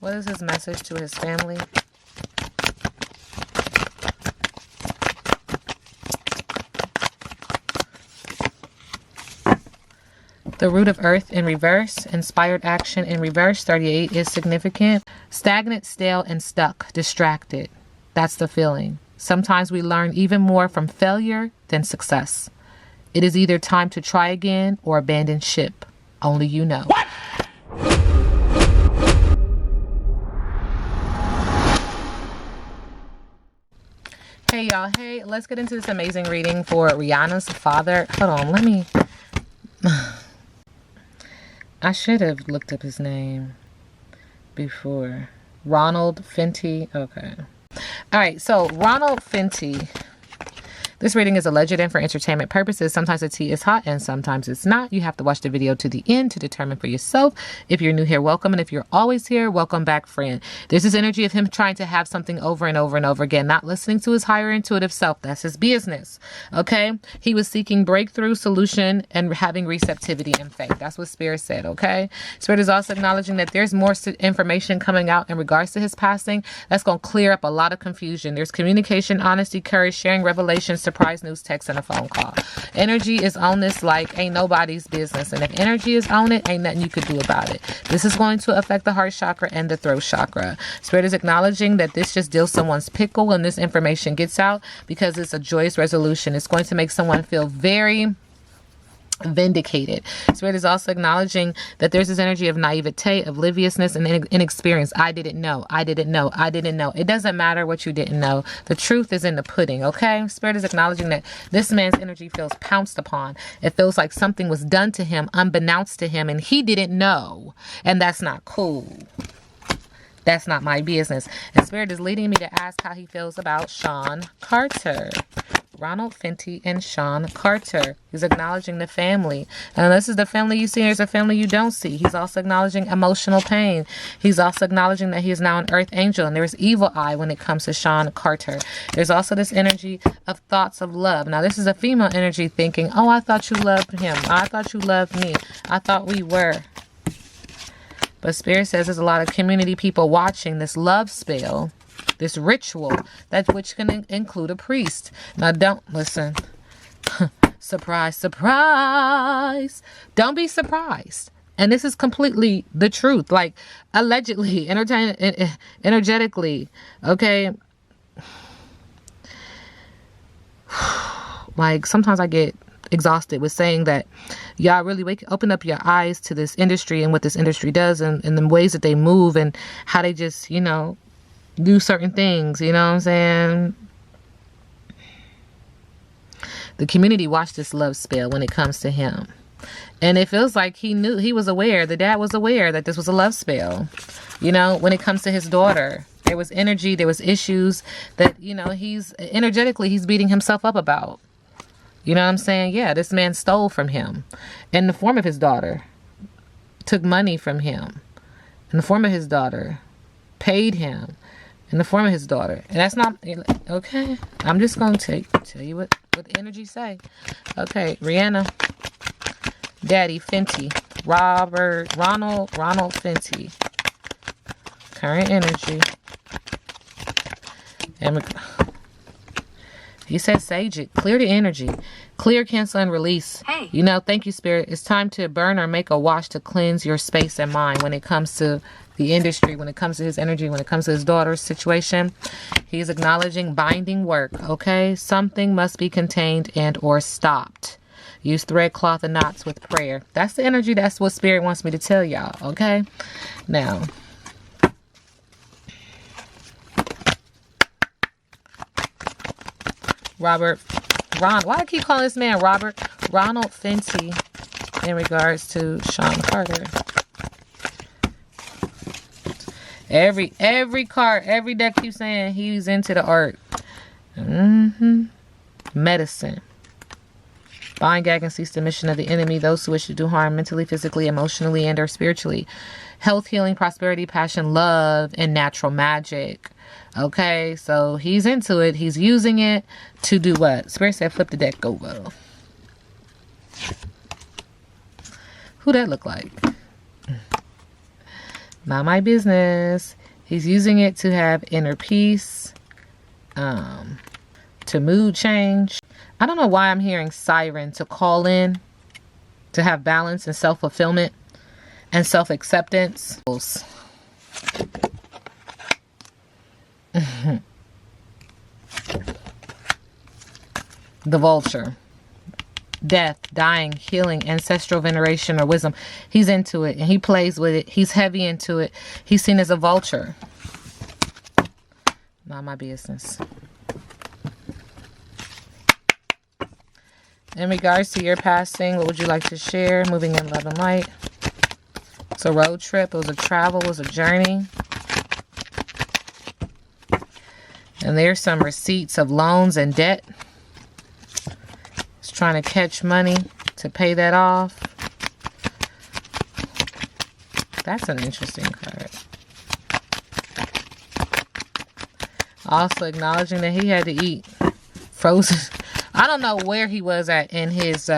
What is his message to his family? The root of earth in reverse, inspired action in reverse, 38 is significant. Stagnant, stale, and stuck, distracted. That's the feeling. Sometimes we learn even more from failure than success. It is either time to try again or abandon ship. Only you know. What? Hey y'all, hey, let's get into this amazing reading for Rihanna's father. Hold on, let me... I should have looked up his name before. Ronald Fenty. Okay. All right. So Ronald Fenty. This reading is alleged and for entertainment purposes. Sometimes the tea is hot and sometimes it's not. You have to watch the video to the end to determine for yourself. If you're new here, welcome. And if you're always here, welcome back, friend. This is energy of him trying to have something over and over and over again, not listening to his higher intuitive self. That's his business. Okay. He was seeking breakthrough, solution, and having receptivity and faith. That's what Spirit said. Okay. Spirit is also acknowledging that there's more information coming out in regards to his passing. That's going to clear up a lot of confusion. There's communication, honesty, courage, sharing revelations, surprise news, text, and a phone call. Energy is on this like ain't nobody's business. And if energy is on it, ain't nothing you could do about it. This is going to affect the heart chakra and the throat chakra. Spirit is acknowledging that this just deals someone's pickle when this information gets out because it's a joyous resolution. It's going to make someone feel very vindicated. Spirit is also acknowledging that there's this energy of naivete, obliviousness, and inexperience. I didn't know. I didn't know. I didn't know. It doesn't matter what you didn't know. The truth is in the pudding, okay? Spirit is acknowledging that this man's energy feels pounced upon. It feels like something was done to him, unbeknownst to him, and he didn't know. And that's not cool. That's not my business. And Spirit is leading me to ask how he feels about Shawn Carter. Ronald Fenty and Shawn Carter. He's acknowledging the family. And this is the family you see. There's a family you don't see. He's also acknowledging emotional pain. He's also acknowledging that he is now an earth angel. And there's evil eye when it comes to Shawn Carter. There's also this energy of thoughts of love. Now, this is a female energy thinking, oh, I thought you loved him. I thought you loved me. I thought we were. But Spirit says there's a lot of community people watching this love spell, this ritual, that which can include a priest. Now, don't listen. Surprise, surprise. Don't be surprised. And this is completely the truth. Like, allegedly, energetically, okay? Like, sometimes I get exhausted with saying that y'all really open up your eyes to this industry and what this industry does and the ways that they move and how they just, you know, do certain things, you know what I'm saying? The community watched this love spell when it comes to him. And it feels like he knew, he was aware, the dad was aware that this was a love spell. You know, when it comes to his daughter, there was energy, there was issues that, you know, he's energetically, he's beating himself up about. You know what I'm saying? Yeah, this man stole from him in the form of his daughter, took money from him in the form of his daughter, paid him in the form of his daughter. And that's not, okay, I'm just going to tell you what the energy say. Okay, Rihanna, Daddy Fenty, Ronald Fenty, current energy. And he said sage it, clear the energy, clear, cancel, and release. Hey. You know, thank you, Spirit. It's time to burn or make a wash to cleanse your space and mind when it comes to the industry, when it comes to his energy, when it comes to his daughter's situation. He's acknowledging binding work, okay? Something must be contained and or stopped. Use thread, cloth, and knots with prayer. That's the energy. That's what Spirit wants me to tell y'all, okay? Now, why I keep calling this man Ronald Fenty in regards to Shawn Carter. Every card, every deck keeps saying he's into the art. Medicine. Bind, gag, and cease the mission of the enemy, those who wish to do harm mentally, physically, emotionally, and or spiritually. Health, healing, prosperity, passion, love, and natural magic. Okay, so he's into it. He's using it to do what? Spirit said flip the deck over. Who that look like? Not my business. He's using it to have inner peace, to mood change. I don't know why I'm hearing siren, to call in, to have balance and self-fulfillment and self-acceptance. The vulture. Death, dying, healing, ancestral veneration, or wisdom. He's into it and he plays with it. He's heavy into it. He's seen as a vulture. Not my business. In regards to your passing, what would you like to share? Moving in love and light. It's a road trip. It was a travel. It was a journey. And there's some receipts of loans and debt. It's trying to catch money to pay that off. That's an interesting card. Also acknowledging that he had to eat frozen. I don't know where he was at in his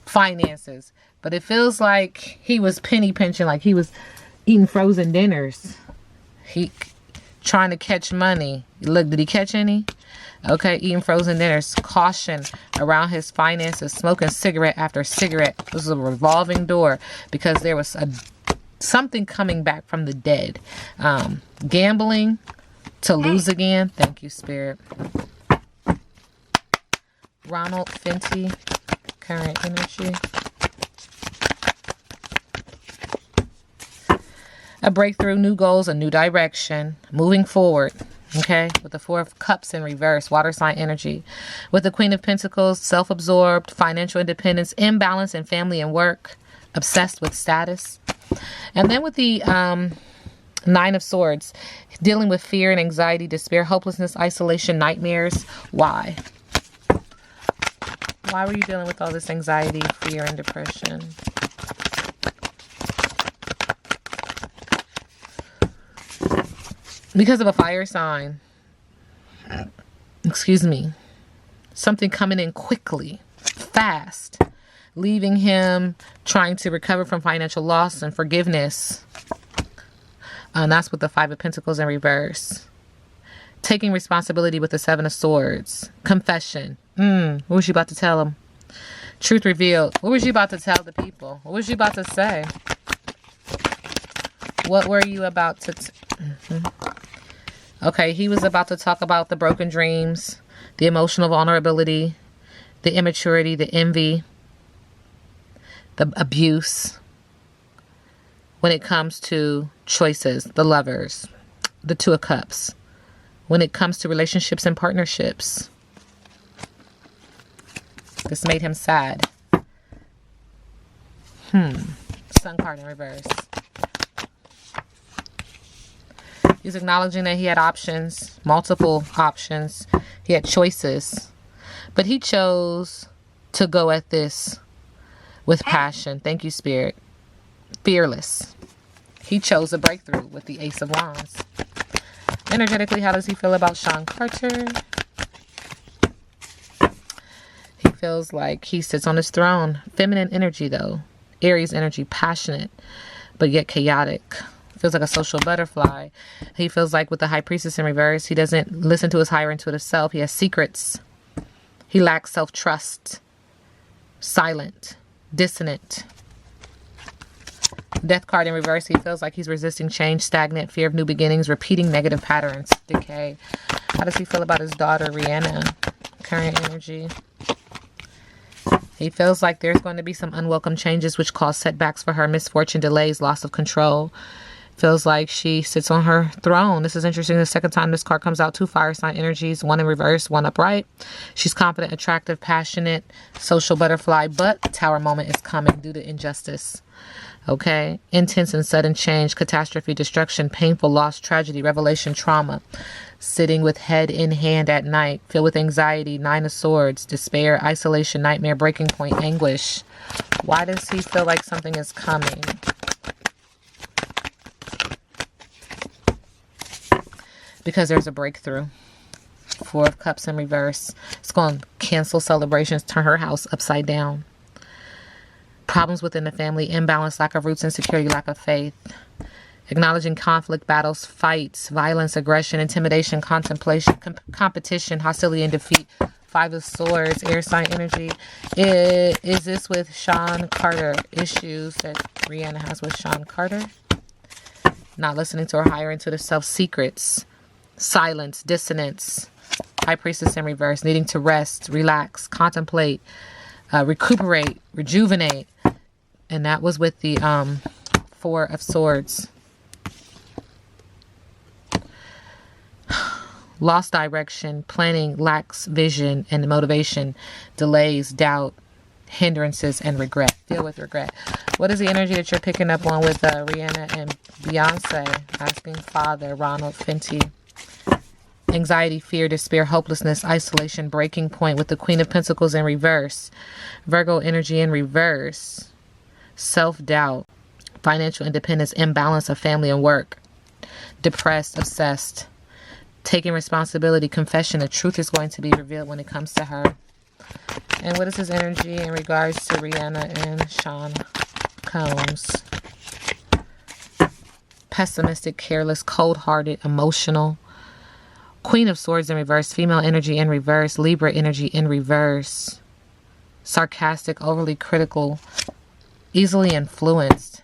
finances, but it feels like he was penny pinching, like he was eating frozen dinners. He trying to catch money. Look, did he catch any? Okay, eating frozen dinners. Caution around his finances. Smoking cigarette after cigarette. This was a revolving door because there was something coming back from the dead. Gambling to lose again. Thank you, Spirit. Ronald Fenty, current energy. A breakthrough, new goals, a new direction, moving forward. Okay, with the Four of Cups in reverse, water sign energy. With the Queen of Pentacles, self-absorbed, financial independence, imbalance in family and work, obsessed with status. And then with the Nine of Swords, dealing with fear and anxiety, despair, hopelessness, isolation, nightmares. Why? Why were you dealing with all this anxiety, fear, and depression? Because of a fire sign. Excuse me. Something coming in quickly, fast, leaving him trying to recover from financial loss and forgiveness. And that's with the Five of Pentacles in reverse. Taking responsibility with the Seven of Swords. Confession. What was you about to tell him? Truth revealed. What was you about to tell the people? What was you about to say? What were you about to... Okay, he was about to talk about the broken dreams, the emotional vulnerability, the immaturity, the envy, the abuse. When it comes to choices, the Lovers, the Two of Cups. When it comes to relationships and partnerships. This made him sad. Sun card in reverse. He's acknowledging that he had options, multiple options. He had choices. But he chose to go at this with passion. Thank you, Spirit. Fearless. He chose a breakthrough with the Ace of Wands. Energetically, how does he feel about Shawn Carter? He feels like he sits on his throne. Feminine energy, though. Aries energy, passionate, but yet chaotic. Feels like a social butterfly. He feels like with the High Priestess in reverse, he doesn't listen to his higher intuitive self. He has secrets. He lacks self-trust. Silent. Dissonant. Death card in reverse. He feels like he's resisting change, stagnant, fear of new beginnings, repeating negative patterns, decay. How does he feel about his daughter, Rihanna? Current energy. He feels like there's going to be some unwelcome changes which cause setbacks for her, misfortune, delays, loss of control. Feels like she sits on her throne. This is interesting. The second time this card comes out, two fire sign energies, one in reverse, one upright. She's confident, attractive, passionate, social butterfly, but tower moment is coming due to injustice. Okay. Intense and sudden change, catastrophe, destruction, painful loss, tragedy, revelation, trauma. Sitting with head in hand at night, filled with anxiety, Nine of Swords, despair, isolation, nightmare, breaking point, anguish. Why does he feel like something is coming? Because there's a breakthrough. Four of Cups in reverse. It's going to cancel celebrations, turn her house upside down. Problems within the family, imbalance, lack of roots, insecurity, lack of faith. Acknowledging conflict, battles, fights, violence, aggression, intimidation, contemplation, competition, hostility, and defeat. 5 of Swords, air sign energy. Is this with Shawn Carter? Issues that Rihanna has with Shawn Carter? Not listening to her higher intuitive self, secrets, silence, dissonance. High Priestess in reverse, needing to rest, relax, contemplate, recuperate, rejuvenate. And that was with the 4 of Swords. Lost direction, planning, lacks vision and motivation, delays, doubt, hindrances, and regret. Deal with regret. What is the energy that you're picking up on with Rihanna and Beyonce? Asking Father, Ronald Fenty. Anxiety, fear, despair, hopelessness, isolation, breaking point with the Queen of Pentacles in reverse. Virgo energy in reverse. Self-doubt, financial independence, imbalance of family and work. Depressed, obsessed. Taking responsibility, confession. The truth is going to be revealed when it comes to her. And what is his energy in regards to Rihanna and Shawn Combs? Pessimistic, careless, cold-hearted, emotional. Queen of Swords in reverse. Female energy in reverse. Libra energy in reverse. Sarcastic, overly critical, easily influenced.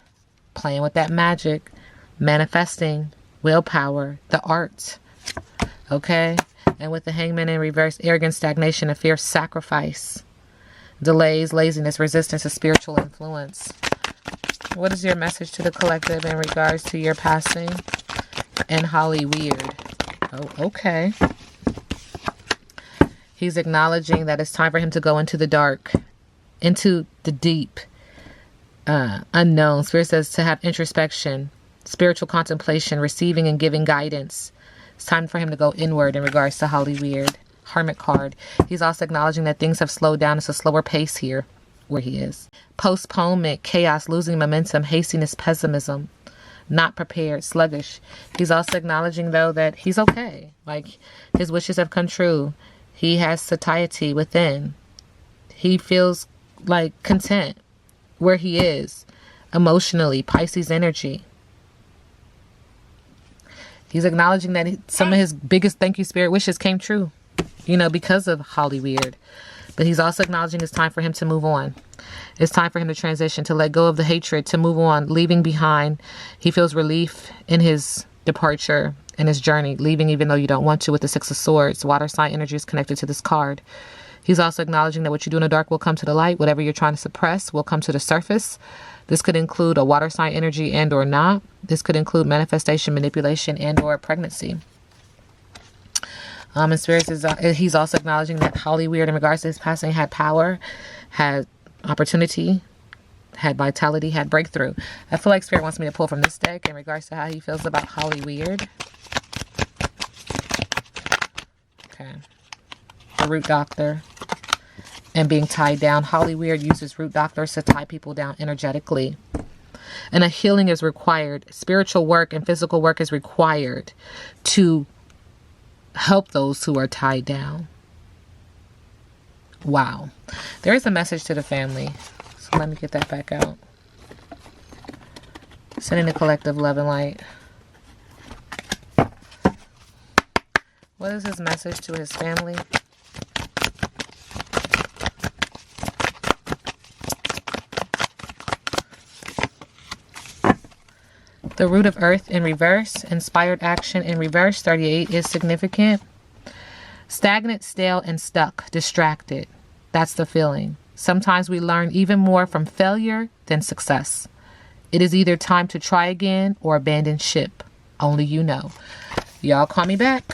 Playing with that magic. Manifesting, willpower, the arts. Okay, and with the Hangman in reverse, arrogance, stagnation, and fear, sacrifice, delays, laziness, resistance to spiritual influence. What is your message to the collective in regards to your passing and Holly Weird? Oh, okay. He's acknowledging that it's time for him to go into the dark, into the deep, unknown. Spirit says to have introspection, spiritual contemplation, receiving and giving guidance. It's time for him to go inward in regards to Holly Weird. Hermit card. He's also acknowledging that things have slowed down. It's a slower pace here where he is. Postponement, chaos, losing momentum, hastiness, pessimism, not prepared, sluggish. He's also acknowledging, though, that he's okay. Like, his wishes have come true. He has satiety within. He feels like content where he is emotionally. Pisces energy. He's acknowledging that some of his biggest thank you spirit wishes came true, you know, because of Holly Weird. But he's also acknowledging it's time for him to move on. It's time for him to transition, to let go of the hatred, to move on, leaving behind. He feels relief in his departure, in his journey, leaving even though you don't want to, with the 6 of Swords. Water sign energy is connected to this card. He's also acknowledging that what you do in the dark will come to the light. Whatever you're trying to suppress will come to the surface. This could include a water sign energy and or not. This could include manifestation, manipulation, and or pregnancy. And Spirit is, he's also acknowledging that Holly Weird, in regards to his passing, had power, had opportunity, had vitality, had breakthrough. I feel like Spirit wants me to pull from this deck in regards to how he feels about Holly Weird. Okay. The root doctor. And being tied down. Holly Weird uses root doctors to tie people down energetically. And a healing is required. Spiritual work and physical work is required to help those who are tied down. Wow. There is a message to the family. So let me get that back out. Sending the collective love and light. What is his message to his family? The root of earth in reverse. Inspired action in reverse. 38 is significant. Stagnant, stale, and stuck. Distracted. That's the feeling. Sometimes we learn even more from failure than success. It is either time to try again or abandon ship. Only you know. Y'all call me back.